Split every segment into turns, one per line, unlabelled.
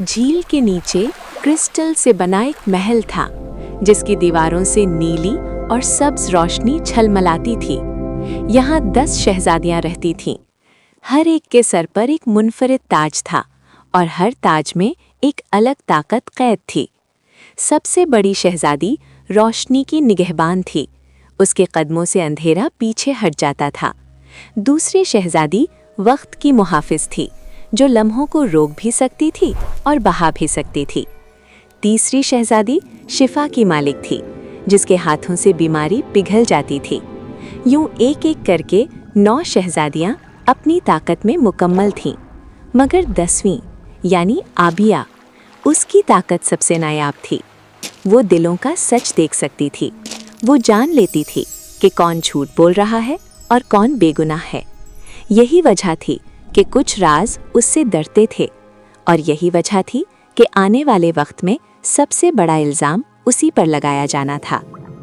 झील के नीचे क्रिस्टल से बना एक महल था, जिसकी दीवारों से नीली और सब्ज रोशनी झलमलाती थी। यहाँ 10 शहजादियाँ रहती थीं। हर एक के सर पर एक मुनफरिद ताज था और हर ताज में एक अलग ताकत कैद थी। सबसे बड़ी शहजादी रोशनी की निगहबान थी। उसके कदमों से अंधेरा पीछे हट जाता था। दूसरी शहजादी वक्त की मुहाफिज थी, जो लम्हों को रोक भी सकती थी और बहा भी सकती थी। तीसरी शहजादी शिफा की मालिक थी, जिसके हाथों से बीमारी पिघल जाती थी। यूं एक एक करके 9 शहजादियां अपनी ताकत में मुकम्मल थीं, मगर 10वीं यानी आबिया, उसकी ताकत सबसे नायाब थी। वो दिलों का सच देख सकती थी। वो जान लेती थी कि कौन झूठ बोल रहा है और कौन बेगुनाह है। यही वजह थी कि कुछ राज उससे डरते थे, और यही वजह थी कि आने वाले वक्त में सबसे बड़ा इल्ज़ाम उसी पर लगाया जाना था।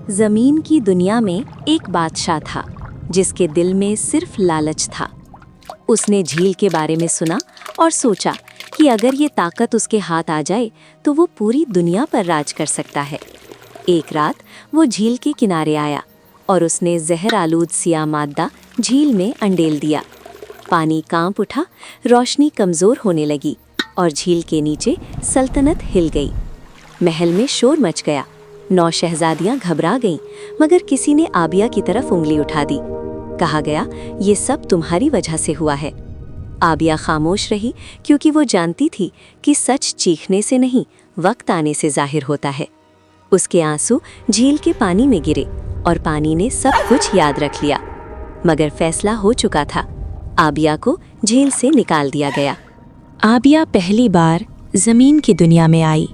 ज़मीन की दुनिया में एक बादशाह था, जिसके दिल में सिर्फ लालच था। उसने झील के बारे में सुना और सोचा कि अगर ये ताकत उसके हाथ आ जाए तो वो पूरी दुनिया पर राज कर सकता है। एक रात वो झील के किनारे आया और उसने जहर आलूद सिया मादा झील में अंडेल दिया। पानी कांप उठा, रोशनी कमज़ोर होने लगी और झील के नीचे सल्तनत हिल गई। महल में शोर मच गया। 9 शहजादियां घबरा गईं, मगर किसी ने आबिया की तरफ उंगली उठा दी। कहा गया, ये सब तुम्हारी वजह से हुआ है। आबिया खामोश रही, क्योंकि वो जानती थी कि सच चीखने से नहीं, वक्त आने से जाहिर होता है। उसके आंसू झील के पानी में गिरे और पानी ने सब कुछ याद रख लिया। मगर फैसला हो चुका था। आबिया को झील से निकाल दिया गया। आबिया पहली बार ज़मीन की दुनिया में आई।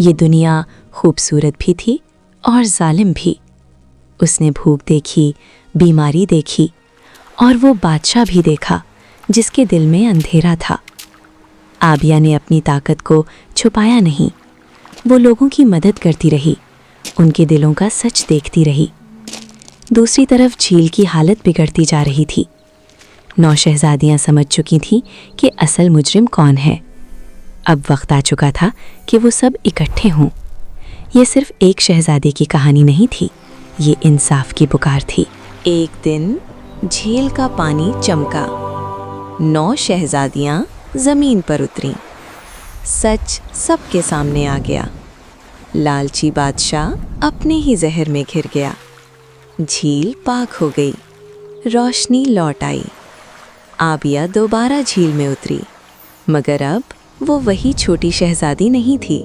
ये दुनिया खूबसूरत भी थी और जालिम भी। उसने भूख देखी, बीमारी देखी और वो बादशाह भी देखा, जिसके दिल में अंधेरा था। आबिया ने अपनी ताकत को छुपाया नहीं। वो लोगों की मदद करती रही, उनके दिलों का सच देखती रही। दूसरी तरफ झील की हालत बिगड़ती जा रही थी। 9 शहजादियां समझ चुकी थीं कि असल मुजरिम कौन है। अब वक्त आ चुका था कि वो सब इकट्ठे हों। ये सिर्फ एक शहजादी की कहानी नहीं थी, ये इंसाफ की पुकार थी। एक दिन झील का पानी चमका। 9 शहजादियां ज़मीन पर उतरीं। सच सबके सामने आ गया। लालची बादशाह अपने ही जहर में घिर गया। झील पाक हो गई, रोशनी लौट आई। आबिया दोबारा झील में उतरी, मगर अब वो वही छोटी शहजादी नहीं थी।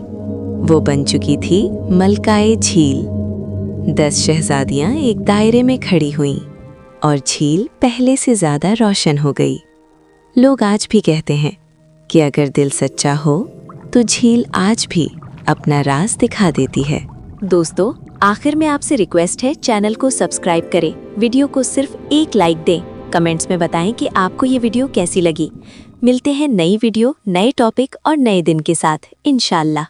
वो बन चुकी थी मलकाए झील। 10 शहजादियां एक दायरे में खड़ी हुईं और झील पहले से ज़्यादा रोशन हो गई। लोग आज भी कहते हैं कि अगर दिल सच्चा हो तो झील आज भी अपना राज दिखा देती है। दोस्तों, आखिर में आपसे रिक्वेस्ट है, चैनल को सब्सक्राइब करें, वीडियो को सिर्फ एक लाइक दें, कमेंट्स में बताएं कि आपको ये वीडियो कैसी लगी। मिलते हैं नई वीडियो, नए टॉपिक और नए दिन के साथ, इंशाल्लाह।